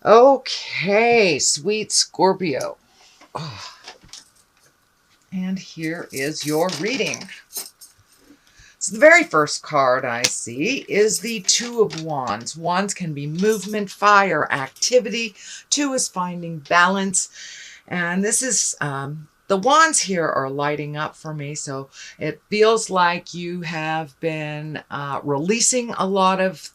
Okay, sweet Scorpio. Oh, and here is your reading. So the very first card I see is the Two of Wands. Wands can be movement, fire, activity. Two is finding balance. And this is, the wands here are lighting up for me. So it feels like you have been releasing a lot of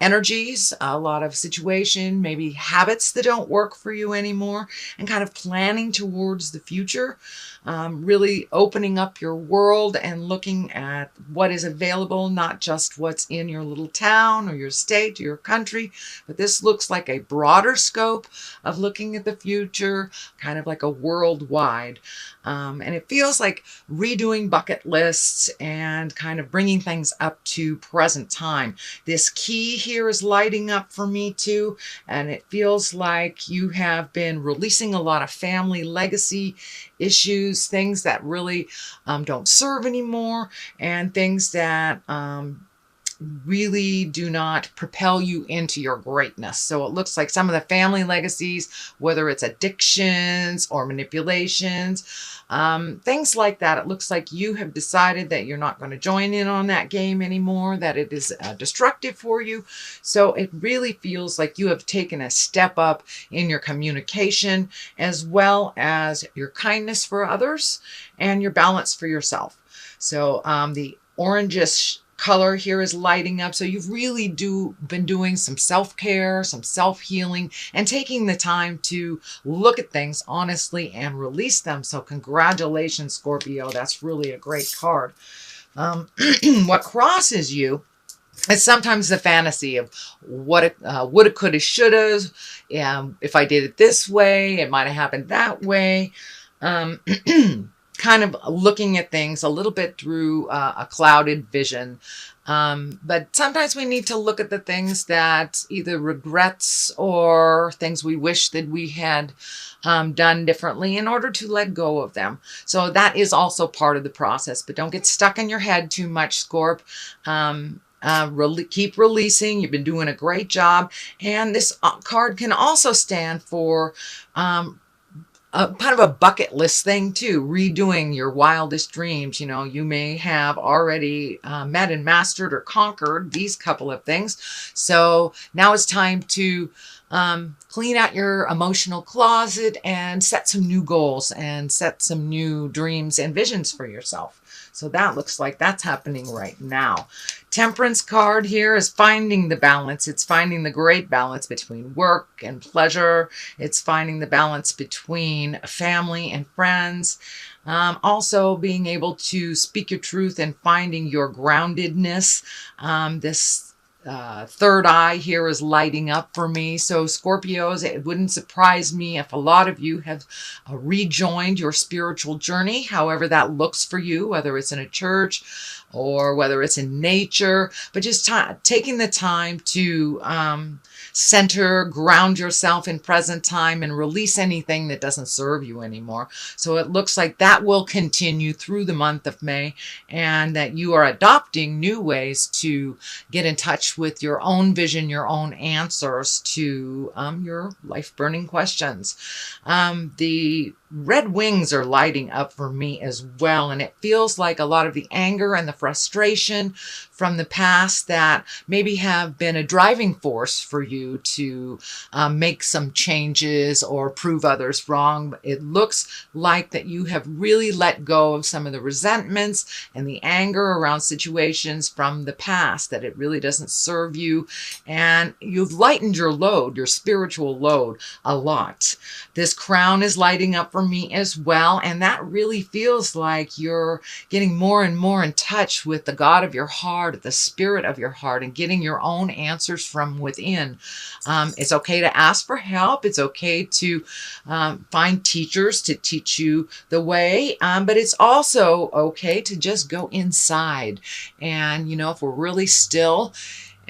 energies, a lot of situation, maybe habits that don't work for you anymore, and kind of planning towards the future, really opening up your world and looking at what is available, not just what's in your little town or your state or your country, but this looks like a broader scope of looking at the future, kind of like a worldwide. And it feels like redoing bucket lists and kind of bringing things up to present time. This key here is lighting up for me too, and it feels like you have been releasing a lot of family legacy issues, things that really don't serve anymore, and things that really do not propel you into your greatness. So it looks like some of the family legacies, whether it's addictions or manipulations, things like that, it looks like you have decided that you're not going to join in on that game anymore, that it is destructive for you. So it really feels like you have taken a step up in your communication, as well as your kindness for others and your balance for yourself. So the orangish color here is lighting up. So you've really been doing some self-care, some self-healing, and taking the time to look at things honestly and release them. So congratulations, Scorpio. That's really a great card. What crosses you is sometimes the fantasy of what it woulda, coulda, shoulda. If I did it this way, it might have happened that way. Kind of looking at things a little bit through a clouded vision. But sometimes we need to look at the things that either regrets or things we wish that we had done differently in order to let go of them. So that is also part of the process, but don't get stuck in your head too much, Scorp. Keep releasing. You've been doing a great job. And this card can also stand for kind of a bucket list thing too, redoing your wildest dreams. You know, you may have already met and mastered or conquered these couple of things. So now it's time to clean out your emotional closet and set some new goals and set some new dreams and visions for yourself. So that looks like that's happening right now. Temperance card here is finding the balance. It's finding the great balance between work and pleasure. It's finding the balance between family and friends. Also being able to speak your truth and finding your groundedness. This third eye here is lighting up for me. So Scorpios, it wouldn't surprise me if a lot of you have rejoined your spiritual journey, however that looks for you, whether it's in a church or whether it's in nature, but just taking the time to center, ground yourself in present time and release anything that doesn't serve you anymore. So it looks like that will continue through the month of May, and that you are adopting new ways to get in touch with your own vision, your own answers to your life-burning questions. The red wings are lighting up for me as well, and it feels like a lot of the anger and the frustration from the past that maybe have been a driving force for you to make some changes or prove others wrong. It looks like that you have really let go of some of the resentments and the anger around situations from the past, that it really doesn't serve you, and you've lightened your load, your spiritual load, a lot. This crown is lighting up for me as well, and that really feels like you're getting more and more in touch with the God of your heart, the spirit of your heart, and getting your own answers from within. It's okay to ask for help. It's okay to find teachers to teach you the way, but it's also okay to just go inside. And, you know, if we're really still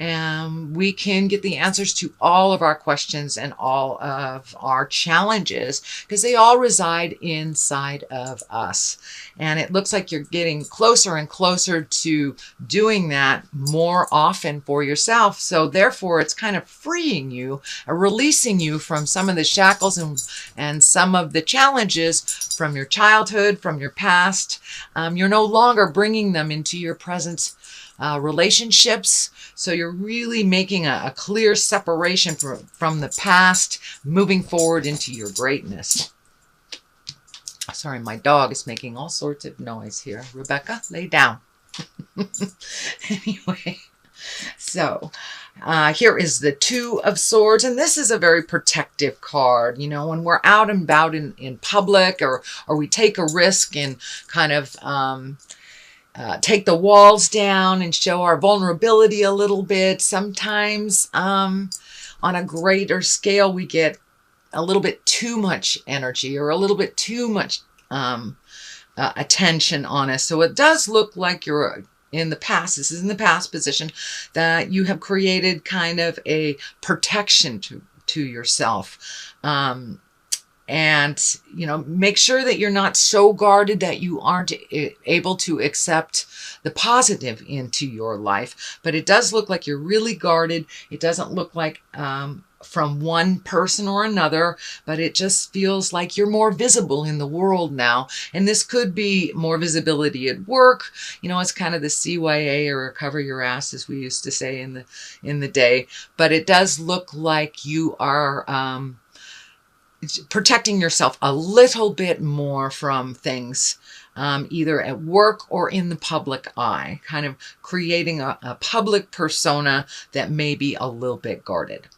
and we can get the answers to all of our questions and all of our challenges, because they all reside inside of us. And it looks like you're getting closer and closer to doing that more often for yourself. So therefore, it's kind of freeing you, releasing you from some of the shackles and some of the challenges from your childhood, from your past. You're no longer bringing them into your present relationships. So you're really making a clear separation from the past, moving forward into your greatness. Sorry, my dog is making all sorts of noise here. Rebecca, lay down. Anyway, so here is the Two of Swords, and this is a very protective card. You know, when we're out and about in public, or we take a risk and kind of take the walls down and show our vulnerability a little bit. Sometimes on a greater scale, we get a little bit too much energy or a little bit too much attention on us. So it does look like you're in the past, this is in the past position, that you have created kind of a protection to yourself. And, you know, make sure that you're not so guarded that you aren't able to accept the positive into your life. But it does look like you're really guarded. It doesn't look like from one person or another, but it just feels like you're more visible in the world now. And this could be more visibility at work. You know, it's kind of the CYA, or cover your ass, as we used to say in the day. But it does look like you are protecting yourself a little bit more from things, either at work or in the public eye, kind of creating a public persona that may be a little bit guarded.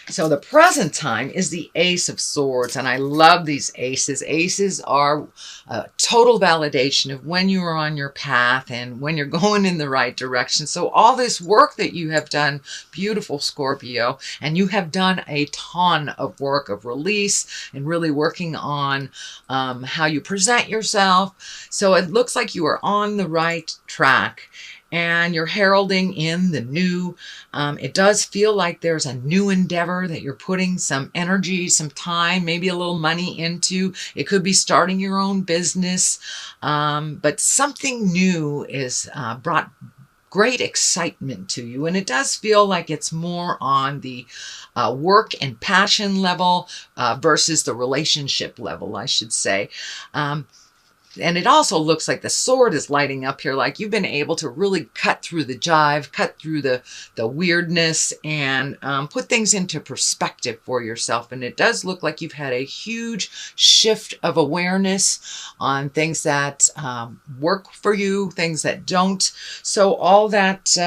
So the present time is the Ace of Swords, and I love these aces. Aces are a total validation of when you are on your path and when you're going in the right direction. So all this work that you have done, beautiful Scorpio, and you have done a ton of work of release and really working on how you present yourself. So it looks like you are on the right track. And you're heralding in the new. It does feel like there's a new endeavor that you're putting some energy, some time, maybe a little money into. It could be starting your own business, but something new is brought great excitement to you. And it does feel like it's more on the work and passion level versus the relationship level, I should say. And it also looks like the sword is lighting up here, like you've been able to really cut through the jive, cut through the weirdness, and put things into perspective for yourself. And it does look like you've had a huge shift of awareness on things that work for you, things that don't. So all that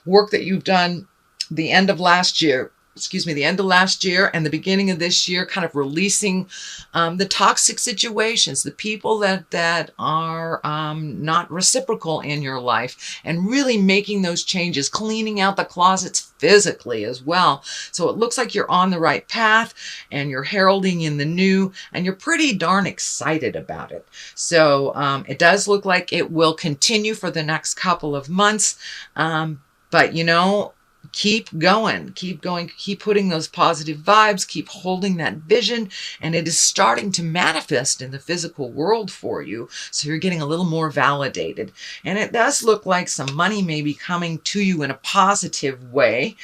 work that you've done the end of last year, the end of last year and the beginning of this year, kind of releasing the toxic situations, the people that are not reciprocal in your life, and really making those changes, cleaning out the closets physically as well. So it looks like you're on the right path and you're heralding in the new, and you're pretty darn excited about it. So it does look like it will continue for the next couple of months. But, you know, keep going, keep putting those positive vibes, keep holding that vision, and it is starting to manifest in the physical world for you. So you're getting a little more validated. And it does look like some money may be coming to you in a positive way.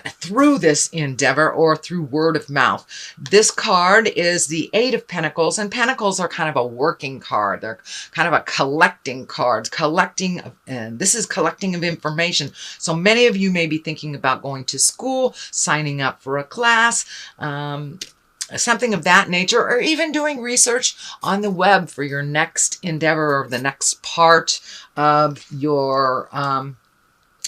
Through this endeavor or through word of mouth. This card is the Eight of Pentacles, and Pentacles are kind of a working card. They're kind of a collecting card, and this is collecting of information. So many of you may be thinking about going to school, signing up for a class, something of that nature, or even doing research on the web for your next endeavor or the next part of your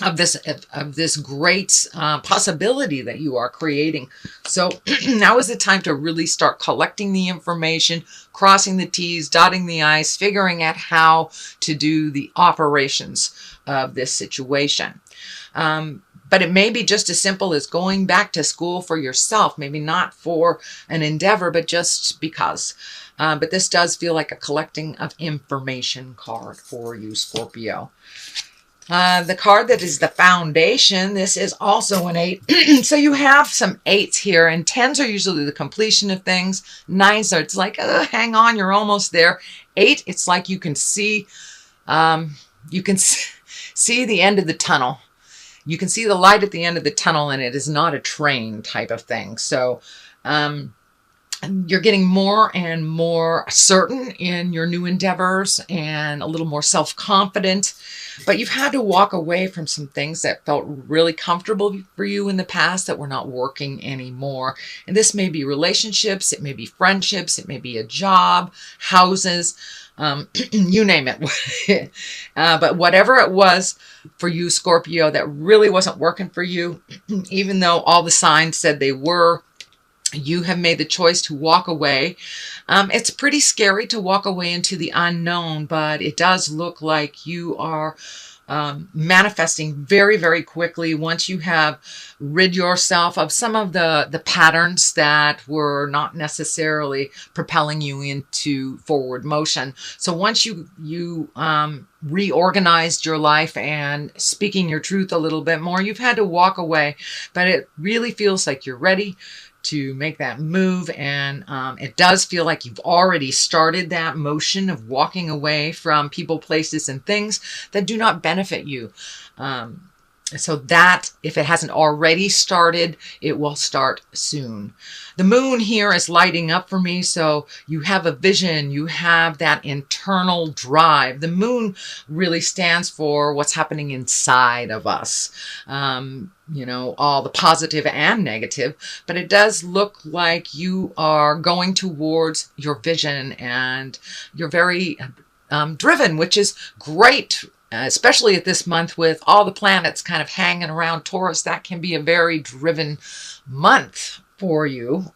of this great possibility that you are creating. So now is the time to really start collecting the information, crossing the T's, dotting the I's, figuring out how to do the operations of this situation. But it may be just as simple as going back to school for yourself, maybe not for an endeavor, but just because. But this does feel like a collecting of information card for you, Scorpio. The card that is the foundation, this is also an 8. So you have some 8s here, and 10s are usually the completion of things. 9s are, it's like, hang on, you're almost there. 8, it's like you can see the end of the tunnel. You can see the light at the end of the tunnel, and it is not a train type of thing. So you're getting more and more certain in your new endeavors and a little more self-confident. But you've had to walk away from some things that felt really comfortable for you in the past that were not working anymore. And this may be relationships, it may be friendships, it may be a job, houses, you name it. But whatever it was for you, Scorpio, that really wasn't working for you, even though all the signs said they were, you have made the choice to walk away. It's pretty scary to walk away into the unknown, but it does look like you are manifesting very, very quickly once you have rid yourself of some of the patterns that were not necessarily propelling you into forward motion. So once you reorganized your life and speaking your truth a little bit more, you've had to walk away, but it really feels like you're ready to make that move. And it does feel like you've already started that motion of walking away from people, places, and things that do not benefit you. So that, if it hasn't already started, it will start soon. The moon here is lighting up for me, so you have a vision, you have that internal drive. The moon really stands for what's happening inside of us. You know, all the positive and negative, but it does look like you are going towards your vision, and you're very driven, which is great. Especially at this month with all the planets kind of hanging around Taurus, that can be a very driven month for you.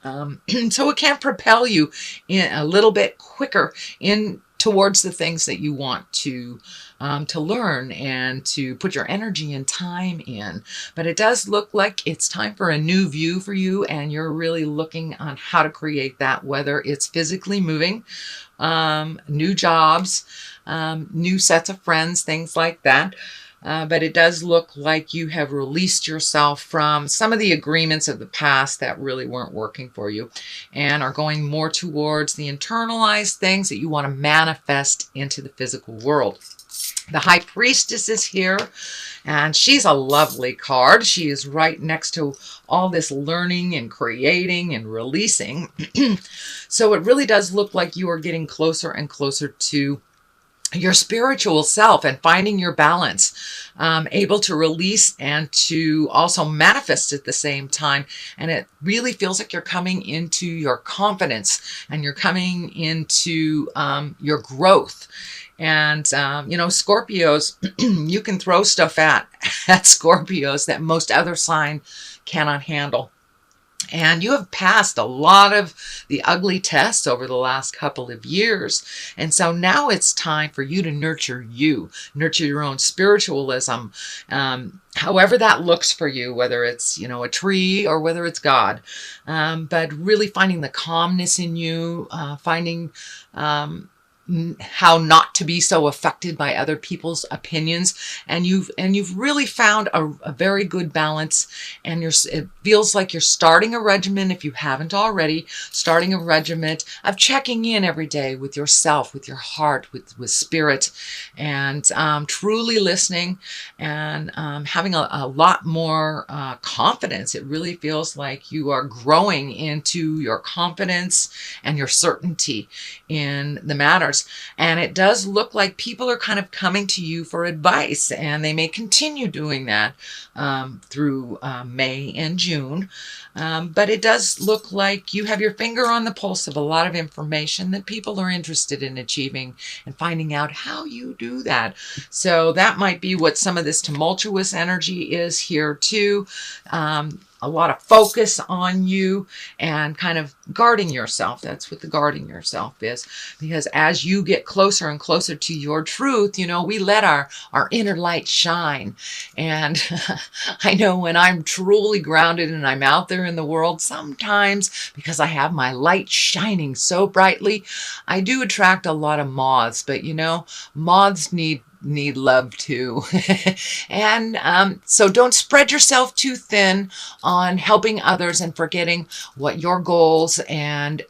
So it can propel you in a little bit quicker in towards the things that you want to learn and to put your energy and time in. But it does look like it's time for a new view for you, and you're really looking on how to create that, whether it's physically moving, new jobs, new sets of friends, things like that. But it does look like you have released yourself from some of the agreements of the past that really weren't working for you, and are going more towards the internalized things that you want to manifest into the physical world. The High Priestess is here, and she's a lovely card. She is right next to all this learning and creating and releasing. So it really does look like you are getting closer and closer to your spiritual self and finding your balance, able to release and to also manifest at the same time. And it really feels like you're coming into your confidence, and you're coming into your growth. And, you know, Scorpios, you can throw stuff at Scorpios that most other sign cannot handle. And you have passed a lot of the ugly tests over the last couple of years. And so now it's time for you to nurture your own spiritualism, however that looks for you, whether it's, you know, a tree or whether it's God. But really finding the calmness in you, finding how not to be so affected by other people's opinions, and you've really found a very good balance. And it feels like you're starting a regimen, if you haven't already, starting a regimen of checking in every day with yourself, with your heart, with spirit, and truly listening, and having a lot more confidence. It really feels like you are growing into your confidence and your certainty in the matters. And it does look like people are kind of coming to you for advice, and they may continue doing that through May and June. But it does look like you have your finger on the pulse of a lot of information that people are interested in achieving, and finding out how you do that. So that might be what some of this tumultuous energy is here too. A lot of focus on you and kind of guarding yourself. That's what the guarding yourself is. Because as you get closer and closer to your truth, you know, we let our inner light shine. And I know when I'm truly grounded and I'm out there in the world, sometimes because I have my light shining so brightly, I do attract a lot of moths. But you know, moths need need love too. And so don't spread yourself too thin on helping others and forgetting what your goals and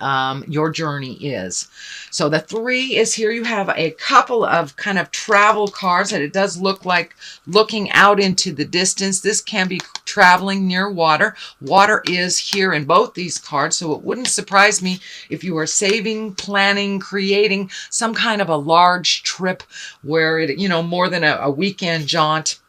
your journey is. So the 3 is here. You have a couple of kind of travel cards, and it does look like looking out into the distance. This can be traveling near water. Water is here in both these cards, so it wouldn't surprise me if you are saving, planning, creating some kind of a large trip where it, you know, more than a weekend jaunt,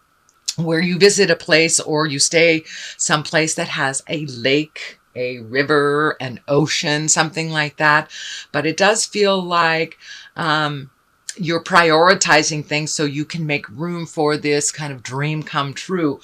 where you visit a place or you stay someplace that has a lake, a river, an ocean, something like that. But it does feel like you're prioritizing things so you can make room for this kind of dream come true.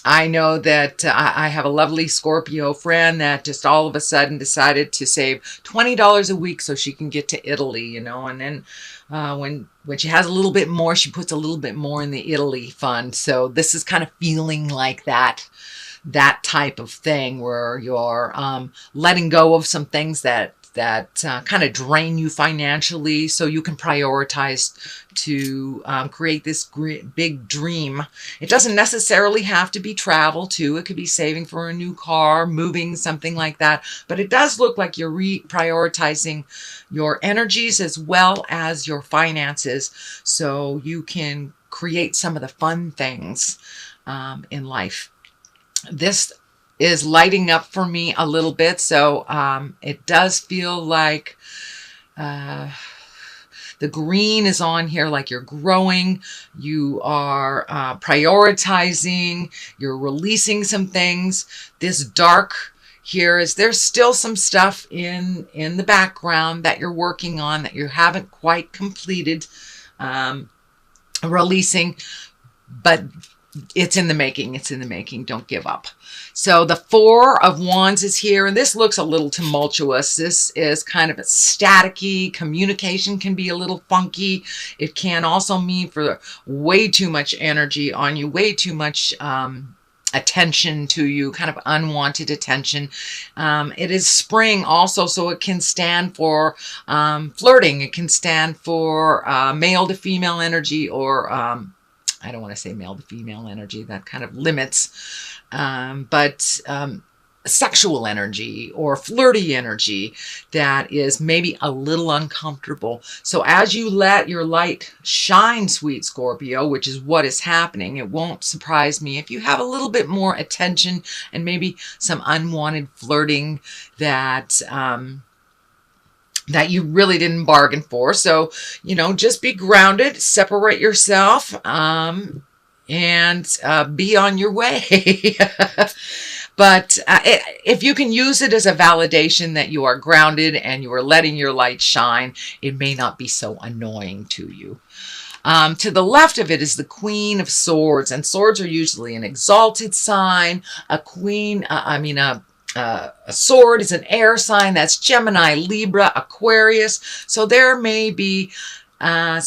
I know that I have a lovely Scorpio friend that just all of a sudden decided to save $20 a week so she can get to Italy, you know, and then when she has a little bit more, she puts a little bit more in the Italy fund. So this is kind of feeling like that type of thing where you're letting go of some things that kind of drain you financially so you can prioritize to create this big dream. It doesn't necessarily have to be travel too. It could be saving for a new car, moving, something like that. But it does look like you're prioritizing your energies as well as your finances so you can create some of the fun things in life. This is lighting up for me a little bit, so it does feel like the green is on here, like you're growing, you are prioritizing, you're releasing some things. This dark here is there's still some stuff in the background that you're working on that you haven't quite completed releasing, but it's in the making. It's in the making. Don't give up. So the 4 of Wands is here, and this looks a little tumultuous. This is kind of a staticky. Communication can be a little funky. It can also mean for way too much energy on you, way too much attention to you, kind of unwanted attention. It is spring also, so it can stand for flirting. It can stand for male to female energy, or I don't want to say male to female energy, that kind of limits, but sexual energy or flirty energy that is maybe a little uncomfortable. So as you let your light shine, sweet Scorpio, which is what is happening, it won't surprise me if you have a little bit more attention and maybe some unwanted flirting that that you really didn't bargain for. So, you know, just be grounded, separate yourself, and be on your way. But if you can use it as a validation that you are grounded and you are letting your light shine, it may not be so annoying to you. To the left of it is the Queen of Swords, and swords are usually an exalted sign. A queen, a sword is an air sign. That's Gemini, Libra, Aquarius. So there may be, and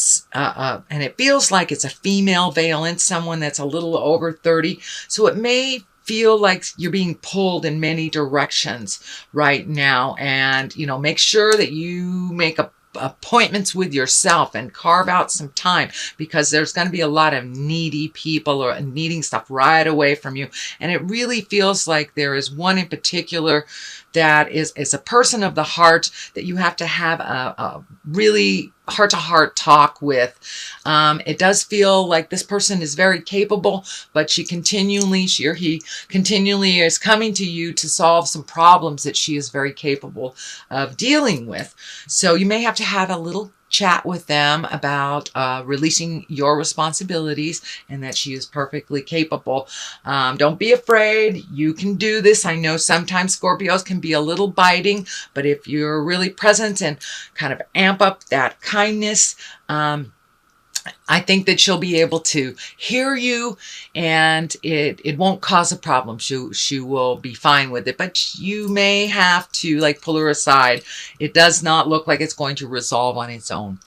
it feels like it's a female valence, someone that's a little over 30. So it may feel like you're being pulled in many directions right now. And, you know, make sure that you make appointments with yourself and carve out some time, because there's going to be a lot of needy people or needing stuff right away from you. And it really feels like there is one in particular that is a person of the heart that you have to have a really heart-to-heart talk with. It does feel like this person is very capable, but she or he continually is coming to you to solve some problems that she is very capable of dealing with. So you may have to have a little chat with them about releasing your responsibilities, and that she is perfectly capable. Don't be afraid. You can do this. I know sometimes Scorpios can be a little biting, but if you're really present and kind of amp up that kindness, I think that she'll be able to hear you, and it won't cause a problem. She will be fine with it, but you may have to like pull her aside. It does not look like it's going to resolve on its own.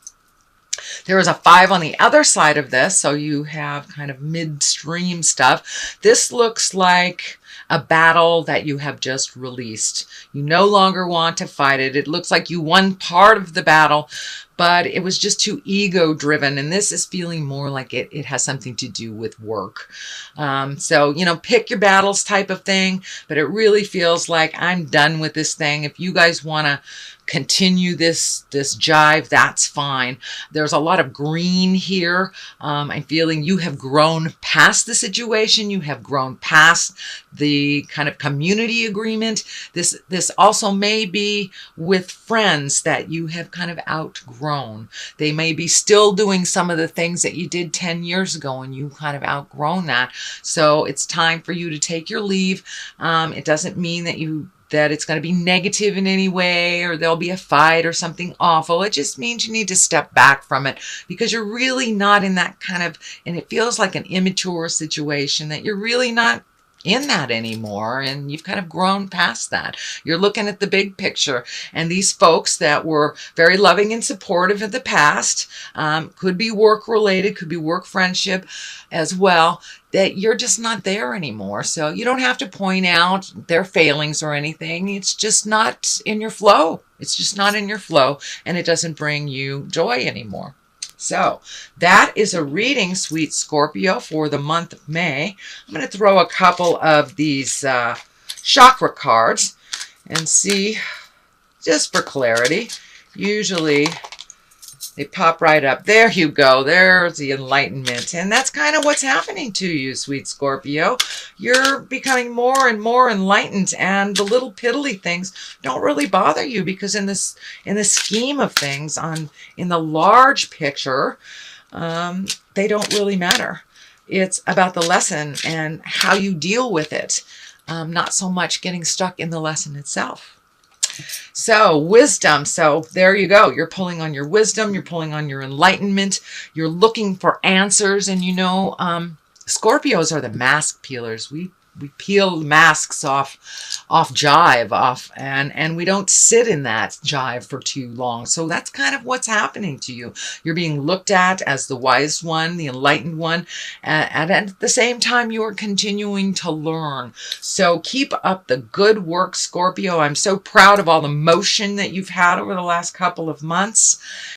There is a 5 on the other side of this, so you have kind of midstream stuff. This looks like a battle that you have just released. You no longer want to fight it. It looks like you won part of the battle, but it was just too ego driven. And this is feeling more like it has something to do with work. So, pick your battles type of thing, but it really feels like I'm done with this thing. If you guys want to continue this jive, that's fine. There's a lot of green here. I'm feeling you have grown past the situation. You have grown past the kind of community agreement. This also may be with friends that you have kind of outgrown. They may be still doing some of the things that you did 10 years ago and you kind of outgrown that. So it's time for you to take your leave. It doesn't mean that it's going to be negative in any way or there'll be a fight or something awful. It just means you need to step back from it because you're really not in that kind of, and it feels like an immature situation that you're really not in that anymore, and you've kind of grown past that. You're looking at the big picture, and these folks that were very loving and supportive in the past, could be work related, could be work friendship as well, that you're just not there anymore. So you don't have to point out their failings or anything. It's just not in your flow. It's just not in your flow, and it doesn't bring you joy anymore. So that is a reading, sweet Scorpio, for the month of May. I'm going to throw a couple of these chakra cards and see, just for clarity. Usually they pop right up. There you go. There's the enlightenment. And that's kind of what's happening to you, sweet Scorpio. You're becoming more and more enlightened, and the little piddly things don't really bother you because in the scheme of things, in the large picture, they don't really matter. It's about the lesson and how you deal with it, not so much getting stuck in the lesson itself. So wisdom. So there you go. You're pulling on your wisdom. You're pulling on your enlightenment. You're looking for answers. And Scorpios are the mask peelers. We peel masks off jive, and we don't sit in that jive for too long. So that's kind of what's happening to you. You're being looked at as the wise one, the enlightened one, and at the same time, you are continuing to learn. So keep up the good work, Scorpio. I'm so proud of all the motion that you've had over the last couple of months,